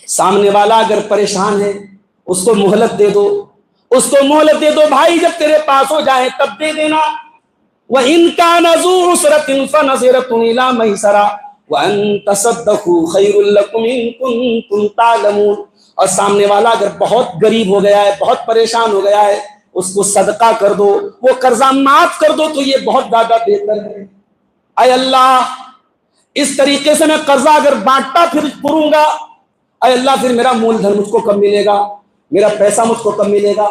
سامنے والا اگر پریشان ہے اس کو مہلت دے دو، اس کو مہلت دے دو بھائی، جب تیرے پاس ہو جائے تب دے دینا۔ وَإِن كَانَ ذُو عُسْرَةٍ فَنَظِرَةٌ إِلَىٰ مَيْسَرَةٍ وَأَن تَصَدَّقُوا خَيْرٌ لَّكُمْ إِن كُنتُمْ تَعْلَمُونَ، اور سامنے والا اگر بہت غریب ہو گیا ہے، بہت پریشان ہو گیا ہے، اس کو صدقہ کر دو، وہ قرضہ معاف کر دو تو یہ بہت زیادہ بہتر ہے۔ اے اللہ، اس طریقے سے میں قرضہ اگر بانٹتا پھر پھروں گا، اے اللہ پھر میرا مول دھن مجھ کو کم ملے گا، میرا پیسہ مجھ کو کم ملے گا۔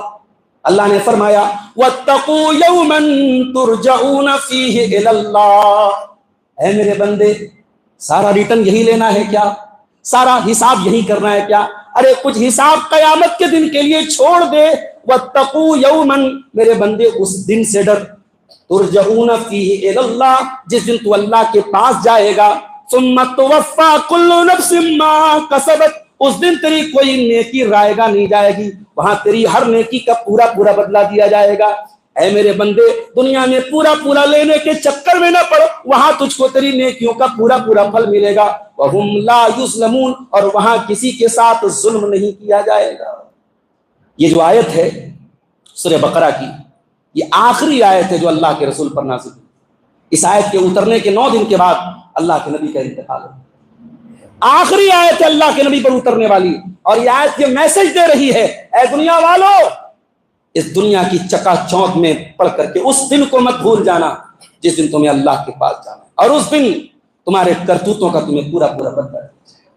اللہ نے فرمایا وَاتَّقُوا يَوْمًا تُرْجَعُونَ فِيهِ إِلَى اللَّهِ، اے میرے بندے، سارا ریٹرن یہی لینا ہے کیا؟ سارا حساب یہی کرنا ہے کیا؟ ارے کچھ حساب قیامت کے دن کے لیے چھوڑ دے۔ وَاتَّقُوا يَوْمًا، میرے بندے اس دن سے ڈر، ترجعون فیہ الی اللہ، جس دن تو اللہ کے پاس جائے گا، ثم توفی کل نفس ما کسبت، اس دن تیری کوئی نیکی رائے گا نہیں جائے گی، وہاں تیری ہر نیکی کا پورا پورا بدلہ دیا جائے گا۔ اے میرے بندے، دنیا میں پورا پورا لینے کے چکر میں نہ پڑ، وہاں تجھ کو تیری نیکیوں کا پورا پورا پھل ملے گا۔ وہم لا یظلمون، اور وہاں کسی کے ساتھ ظلم نہیں کیا جائے گا۔ یہ جو آیت ہے سورہ بقرہ کی، یہ آخری آیت ہے جو اللہ کے رسول پر نازل ہوئی۔ اس آیت کے اترنے کے 9 دن کے بعد اللہ کے نبی کا انتقال ہو، آخری آیت ہے اللہ کے نبی پر اترنے والی، اور یہ آیت یہ میسج دے رہی ہے، اے دنیا والو، اس دنیا کی چکا چوند میں پڑھ کر کے اس دن کو مت بھول جانا جس دن تمہیں اللہ کے پاس جانا ہے، اور اس دن تمہارے کرتوتوں کا تمہیں پورا پورا بدلہ دیا جائے۔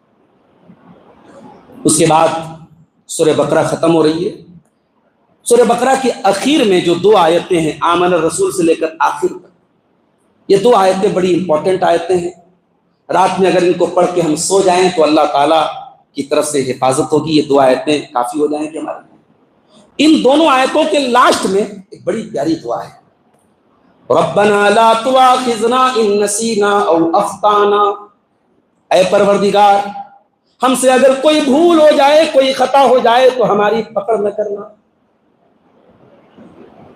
اس کے بعد سورہ بقرہ ختم ہو رہی ہے۔ سورہ بقرہ کی اخیر میں جو 2 آیتیں ہیں، آمن الرسول سے لے کر آخر تک، یہ 2 آیتیں بڑی امپورٹنٹ آیتیں ہیں۔ رات میں اگر ان کو پڑھ کے ہم سو جائیں تو اللہ تعالیٰ کی طرف سے حفاظت ہوگی، یہ 2 آیتیں کافی ہو جائیں گے ہمارے لیے۔ ان دونوں آیتوں کے لاسٹ میں ایک بڑی پیاری دعا ہے، ربنا لا تؤاخذنا ان نسینا او اخطانا، اے پروردگار ہم سے اگر کوئی بھول ہو جائے، کوئی خطا ہو جائے تو ہماری پکڑ نہ کرنا۔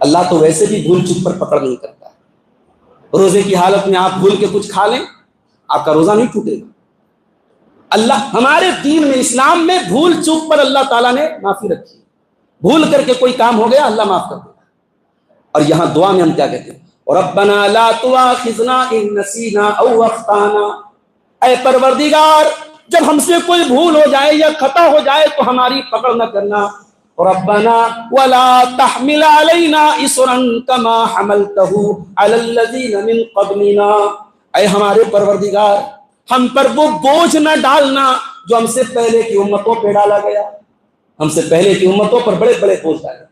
اللہ تو ویسے بھی بھول چوک پر پکڑ نہیں کرتا ہے، روزے کی حالت میں آپ بھول کے کچھ کھا لیں آپ کا روزہ نہیں ٹوٹے گا۔ اللہ ہمارے دین میں، اسلام میں بھول چوک پر اللہ تعالیٰ نے معافی رکھی، بھول کر کے کوئی کام ہو گیا اللہ معاف کر دے گا۔ اور یہاں دعا میں ہم کیا کہتے ہیں، ربنا لا تؤاخذنا ان نسینا او اخطانا، اے پروردگار جب ہم سے کوئی بھول ہو جائے یا خطا ہو جائے تو ہماری پکڑ نہ کرنا۔ ربنا ولا تحمل علينا اصرا كما حملته على الذين من قبلنا، اے ہمارے پروردگار ہم پر وہ بوجھ نہ ڈالنا جو ہم سے پہلے کی امتوں پہ ڈالا گیا۔ ہم سے پہلے کی امتوں پر بڑے بڑے بوجھ ڈالے،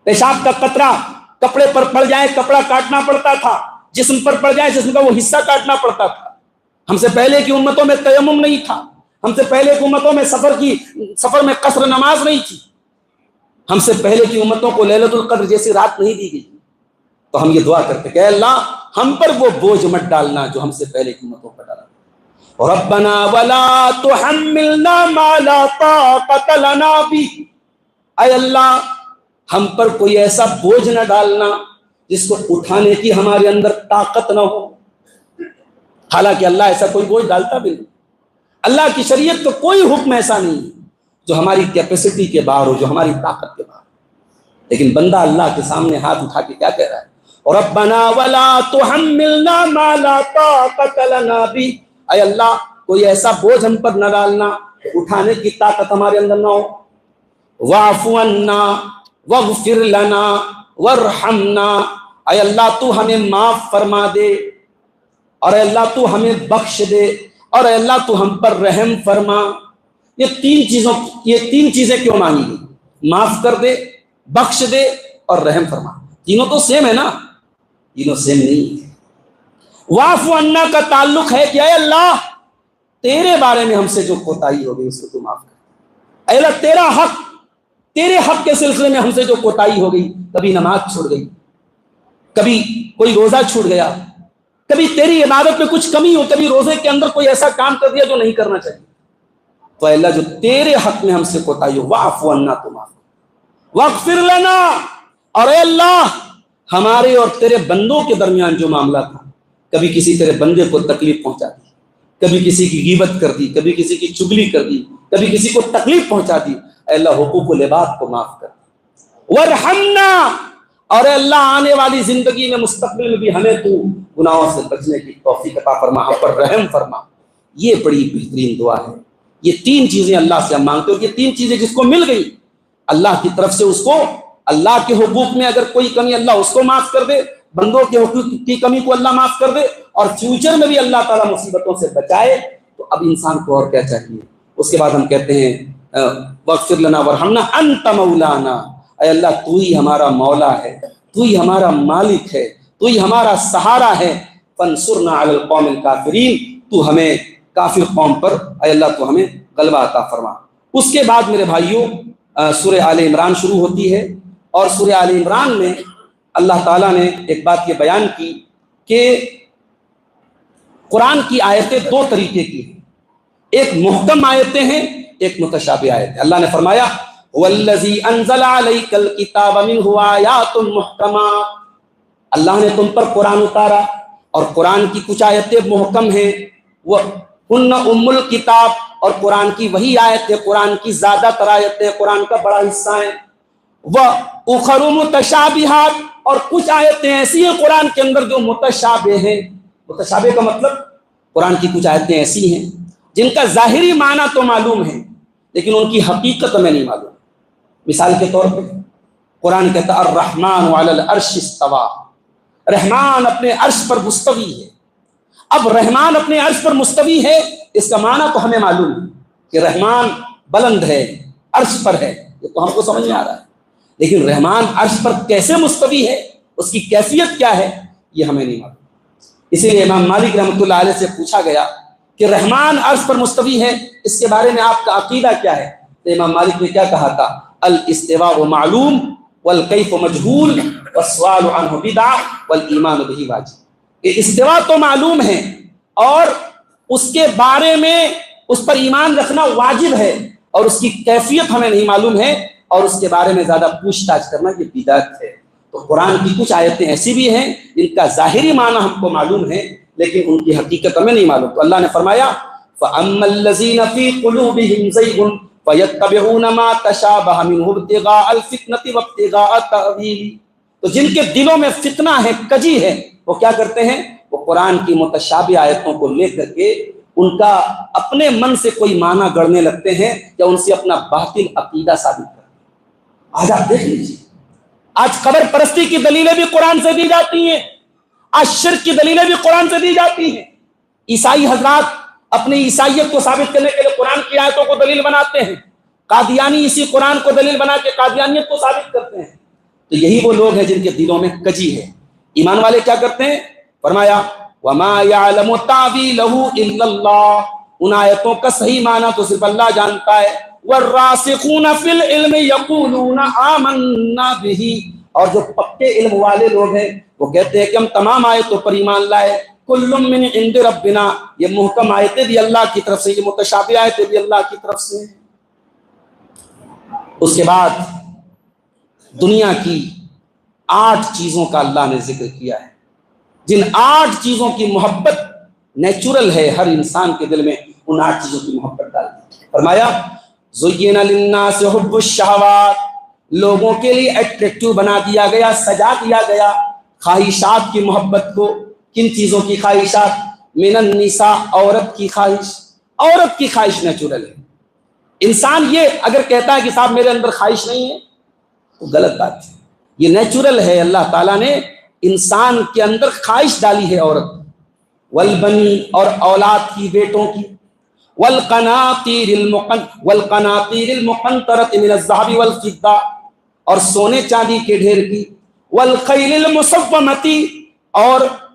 پیشاب کا قطرہ کپڑے پر پڑ جائے کپڑا کاٹنا پڑتا تھا، جسم پر پڑ جائے جسم کا وہ حصہ کاٹنا پڑتا تھا۔ ہم سے پہلے کی امتوں میں تیمم نہیں تھا، ہم سے پہلے کی امتوں میں سفر میں قصر نماز نہیں تھی، ہم سے پہلے کی امتوں کو لیلۃ القدر جیسی رات نہیں دی گئی۔ تو ہم یہ دعا کرتے کہ اے اللہ ہم پر وہ بوجھ مت ڈالنا جو ہم سے پہلے کی امتوں پر ڈالا۔ ربنا ولا تحملنا ما لا طاقت لنا به، اے اللہ ہم پر کوئی ایسا بوجھ نہ ڈالنا جس کو اٹھانے کی ہمارے اندر طاقت نہ ہو۔ حالانکہ اللہ ایسا کوئی بوجھ ڈالتا بھی نہیں، اللہ کی شریعت کا کوئی حکم ایسا نہیں ہے جو ہماری کیپیسٹی کے باہر ہو، جو ہماری طاقت کے باہر ہو۔ لیکن بندہ اللہ کے سامنے ہاتھ اٹھا کے کیا کہہ رہا ہے، ربنا ولا تحملنا ما لا طاقت لنا به، اے اللہ کوئی ایسا بوجھ ہم پر نہ ڈالنا کہ اٹھانے کی طاقت ہمارے اندر نہ ہو۔ واعف عنا واغفر لنا وارحمنا، اے اللہ تو ہمیں معاف فرما دے، اور اے اللہ تو ہمیں بخش دے، اور اے اللہ تو ہم پر رحم فرما۔ یہ تین چیزیں کیوں مانگی گئی، معاف کر دے، بخش دے اور رحم فرما؟ تینوں تو سیم ہے نا؟ تینوں سیم نہیں ہے۔ واعف عنا کا تعلق ہے کہ اے اللہ تیرے بارے میں ہم سے جو کوتاہی ہو گئی اس کو تو معاف کر. اے اللہ تیرے حق کے سلسلے میں ہم سے جو کوتاہی ہو گئی، کبھی نماز چھوٹ گئی، کبھی کوئی روزہ چھوٹ گیا، کبھی تیری عبادت میں کچھ کمی ہو، کبھی روزے کے اندر کوئی ایسا کام کر دیا جو نہیں کرنا چاہیے، تو اے اللہ جو تیرے حق میں ہم سے کوتاہی ہو واعف عنا تو معاف واغفر لنا، اور اے اللہ ہمارے اور تیرے بندوں کے درمیان جو معاملہ تھا، کبھی کسی تیرے بندے کو تکلیف پہنچا دی، کبھی کسی کی غیبت کر دی، کبھی کسی کی چگلی کر دی، کبھی کسی کو تکلیف پہنچا دی، اے اللہ حقوق العباد کو معاف کر. وارحمنا، اور اے اللہ آنے والی زندگی میں مستقبل میں بھی ہمیں تو گناہوں سے بچنے کی توفیق عطا فرما، ہم پر رحم فرما. یہ بڑی بہترین دعا ہے. یہ 3 چیزیں اللہ سے ہم مانگتے ہیں، اور یہ 3 چیزیں جس کو مل گئی اللہ کی طرف سے اس کو اللہ کے حقوق میں اگر کوئی کمی اللہ اس کو معاف کر دے، بندوں کے حقوق کی کمی کو اللہ معاف کر دے، اور فیوچر میں بھی اللہ تعالیٰ مصیبتوں سے بچائے، تو اب انسان کو اور کیا چاہیے. اس کے بعد ہم کہتے ہیں واغفر لنا وارحمنا انت مولانا، اے اللہ تو ہی ہمارا مولا ہے، تو ہی ہمارا مالک ہے، تو ہی ہمارا سہارا ہے. فانصرنا علی القوم الکافرین، تو ہمیں کافر قوم پر اے اللہ تو ہمیں غلبہ عطا فرما. اس کے بعد میرے بھائیوں سورہ آل عمران شروع ہوتی ہے، اور سورہ آل عمران میں اللہ تعالیٰ نے ایک بات یہ بیان کی کہ قرآن کی آیتیں 2 طریقے کی ہیں، ایک محکم آیتیں ہیں، ایک متشابہ آیتیں. اللہ نے فرمایا والذی انزل علیک الکتاب منہ آیات محکمات، اللہ نے تم پر قرآن اتارا اور قرآن کی کچھ آیتیں محکم ہیں، وہ ہن ام الکتاب، اور قرآن کی وہی آیتیں، قرآن کی زیادہ تر آیتیں، قرآن کا بڑا حصہ ہیں، وَأُخَرُ مُتَشَابِهَاتٌ، اور کچھ آیتیں ایسی ہیں قرآن کے اندر جو متشابہ ہیں. متشابہ کا مطلب قرآن کی کچھ آیتیں ایسی ہیں جن کا ظاہری معنی تو معلوم ہے لیکن ان کی حقیقت ہمیں نہیں معلوم. مثال کے طور پہ قرآن کہتا ہے الرحمن علی العرش استویٰ، رحمان اپنے عرش پر مستوی ہے. اب رحمان اپنے عرش پر مستوی ہے، اس کا معنی تو ہمیں معلوم ہے کہ رحمان بلند ہے، عرش پر ہے، یہ تو ہم کو سمجھ میں آ رہا ہے، لیکن رحمان عرش پر کیسے مستوی ہے، اس کی کیفیت کیا ہے، یہ ہمیں نہیں معلوم. اسی لیے امام مالک رحمۃ اللہ علیہ سے پوچھا گیا کہ رحمان عرش پر مستوی ہے، اس کے بارے میں آپ کا عقیدہ کیا ہے؟ تو امام مالک نے کیا کہا تھا؟ الاستواء معلوم والکیف مجہول والسؤال عنہ بدعہ والایمان بہ واجب. کہ استواء تو معلوم ہے اور اس کے بارے میں اس پر ایمان رکھنا واجب ہے، اور اس کی کیفیت ہمیں نہیں معلوم ہے، اور اس کے بارے میں زیادہ پوچھ تاچھ کرنا یہ بدعت ہے. تو قرآن کی کچھ آیتیں ایسی بھی ہیں جن کا ظاہری معنی ہم کو معلوم ہے لیکن ان کی حقیقت ہمیں نہیں معلوم. تو اللہ نے فرمایا فَأَمَّا الَّذِينَ فِي قُلُوبِهِمْ زَيْغٌ فَيَتَّبِعُونَ مَا تَشَابَهَ مِنْهُ ابْتِغَاءَ الْفِتْنَةِ وَابْتِغَاءَ تَأْوِيلِهِ. تو جن کے دلوں میں فتنہ ہے، کجی ہے، وہ کیا کرتے ہیں؟ وہ قرآن کی متشابہ آیتوں کو لے کر کے ان کا اپنے من سے کوئی معنی گڑنے لگتے ہیں یا ان سے اپنا باطل عقیدہ ثابت کرتے ہیں. آج آپ دیکھ لیجیے، آج قبر پرستی کی دلیلیں بھی قرآن سے دی جاتی ہیں، آج شرک کی دلیلیں بھی قرآن سے دی جاتی ہیں. عیسائی حضرات اپنی عیسائیت کو ثابت کرنے کے لیے قرآن کی آیتوں کو دلیل بناتے ہیں، قادیانی اسی قرآن کو دلیل بنا کے قادیانیت کو ثابت کرتے ہیں. تو یہی وہ لوگ ہیں جن کے دلوں میں کجی ہے. ایمان والے کیا کرتے ہیں؟ فرمایا وَمَا يَعْلَمُ تَعْوِيلَهُ إِلَّا اللَّهُ، ان آیتوں کا صحیح معنی تو صرف اللہ جانتا ہے. وَالرَّاسِخُونَ فِي الْعِلْمِ يَقُولُونَ آمَنَّا بِهِ، اور جو پکے علم والے لوگ ہیں وہ کہتے ہیں کہ ہم تمام آیتوں پر ایمان لائے. کل من عند ربنا، یہ محکم آیتیں بھی اللہ کی طرف سے، یہ متشابہ آیتیں بھی اللہ کی طرف سے. اس کے بعد دنیا کی 8 چیزوں کا اللہ نے ذکر کیا ہے، جن 8 چیزوں کی محبت نیچرل ہے ہر انسان کے دل میں، ان 8 چیزوں کی محبت ڈال دی. فرمایا زُيِّنَ لِلنَّاسِ حُبُّ الشَّهَوَاتِ، لوگوں کے لیے اٹریکٹیو بنا دیا گیا، سجا دیا گیا خواہشات کی محبت کو. کن چیزوں کی خواہشات؟ من النساء، عورت کی خواہش. عورت کی خواہش نیچرل ہے. انسان یہ اگر کہتا ہے کہ صاحب میرے اندر خواہش نہیں ہے تو غلط بات ہے، یہ نیچرل ہے. اللہ تعالیٰ نے انسان کے اندر خواہش ڈالی ہے عورت. والبنی، اور اولاد کی، بیٹوں کی. والقناطیر المقنطرۃ من الذهب والفضہ، اور سونے چاندی کے ڈھیر کی. والخیل المصومۃ، اور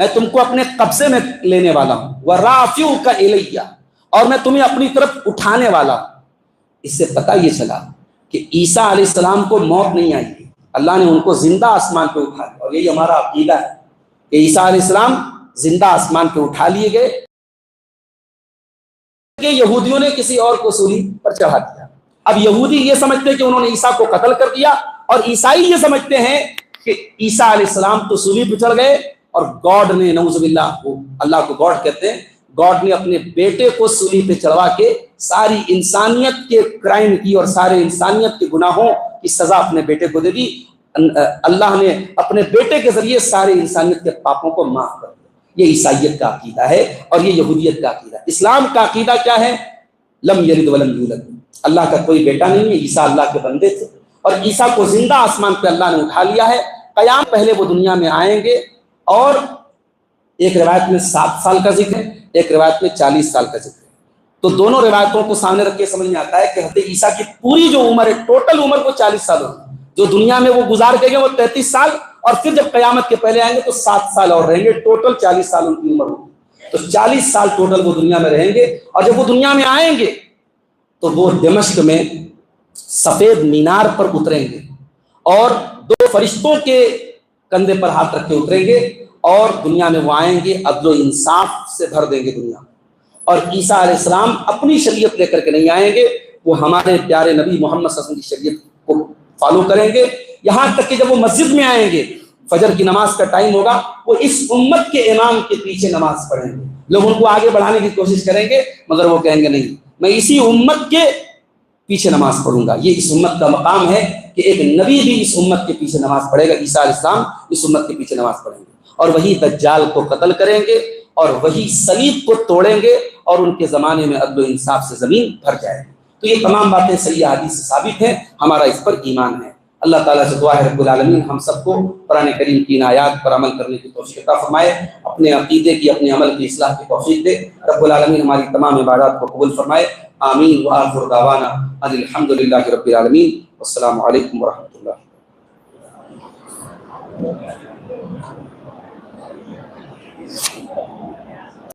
میں تم کو اپنے قبضے میں لینے والا ہوں، وَرَافِعُكَ إِلَيَّ، اور میں تمہیں اپنی طرف اٹھانے والا ہوں۔ اس سے پتہ یہ چلا کہ عیسیٰ علیہ السلام کو موت نہیں آئی، اللہ نے ان کو زندہ آسمان پہ اٹھا لیا، اور یہی ہمارا عقیدہ ہے کہ عیسیٰ علیہ السلام زندہ آسمان پہ اٹھا لیے گئے کہ یہودیوں نے کسی اور کو سولی پر چڑھا دیا۔ اب یہودی یہ سمجھتے ہیں کہ انہوں نے عیسیٰ کو قتل کر دیا، اور عیسائی یہ سمجھتے ہیں کہ عیسیٰ علیہ السلام تو سولی پہ چڑھ گئے، اور گاڈ نے، نعوذ باللہ، وہ اللہ کو گاڈ کہتے ہیں، گاڈ نے اپنے بیٹے کو سولی پہ چڑھوا کے ساری انسانیت کے کرائم کی اور سارے انسانیت کے گناہوں کی سزا اپنے بیٹے کو دے دی۔ اللہ نے اپنے بیٹے کے ذریعے سارے انسانیت کے پاپوں کو معاف کر دیا۔ یہ عیسائیت کا عقیدہ ہے، اور یہ یہودیت کا عقیدہ ہے۔ اسلام کا عقیدہ کیا ہے؟ لم یلد ولم یولد، اللہ کا کوئی بیٹا نہیں ہے، عیسیٰ اللہ کے بندے تھے، اور عیسیٰ کو زندہ آسمان پہ اللہ نے اٹھا لیا ہے۔ قیام پہلے وہ دنیا میں آئیں گے، اور ایک روایت میں 7 سال کا ذکر ہے، ایک روایت میں 40 سال کا ذکر ہے۔ تو دونوں روایتوں کو سامنے رکھ کے سمجھ میں آتا ہے کہ حضرت عیسیٰ کی پوری جو عمر ہے، ٹوٹل عمر وہ 40 سال ہوگی، جو دنیا میں وہ گزار کے گئے وہ 33 سال، اور پھر جب قیامت کے پہلے آئیں گے تو 7 سال اور رہیں گے، ٹوٹل 40 سال ان کی عمر ہوگی۔ تو 40 سال ٹوٹل وہ دنیا میں رہیں گے، اور جب وہ دنیا میں آئیں گے تو وہ دمشق میں سفید مینار پر اتریں گے، اور 2 فرشتوں کے کندھے پر ہاتھ رکھ کے اتریں گے، اور دنیا میں وہ آئیں گے، عدل و انصاف سے بھر دیں گے دنیا۔ اور عیسیٰ علیہ السلام اپنی شریعت لے کر کے نہیں آئیں گے، وہ ہمارے پیارے نبی محمد صلی اللہ علیہ وسلم کی شریعت کو فالو کریں گے، یہاں تک کہ جب وہ مسجد میں آئیں گے، فجر کی نماز کا ٹائم ہوگا، وہ اس امت کے امام کے پیچھے نماز پڑھیں گے۔ لوگ ان کو آگے بڑھانے کی کوشش کریں گے، مگر وہ کہیں گے نہیں، میں اسی امت کے پیچھے نماز پڑھوں گا۔ یہ اس امت کا مقام ہے کہ ایک نبی بھی اس امت کے پیچھے نماز پڑھے گا، عیسیٰ علیہ السلام اس امت کے پیچھے نماز پڑھیں گے، اور وہی دجال کو قتل کریں گے، اور وہی صلیب کو توڑیں گے، اور ان کے زمانے میں عدل و انصاف سے زمین بھر جائے گی۔ تو یہ تمام باتیں صحیح حدیث سے ثابت ہیں، ہمارا اس پر ایمان ہے۔ اللہ تعالیٰ سے دعا ہے رب العالمین ہم سب کو قرآن کریم کی ان آیات پر عمل کرنے کی توفیق عطا فرمائے، اپنے عقیدے کی، اپنے عمل کی اصلاح کی توفیق دے۔ رب العالمین ہماری تمام عبادات کو قبول فرمائے، آمین۔ وآخر دعوانا ان الحمد للہ رب العالمین، والسلام علیکم ورحمۃ اللہ۔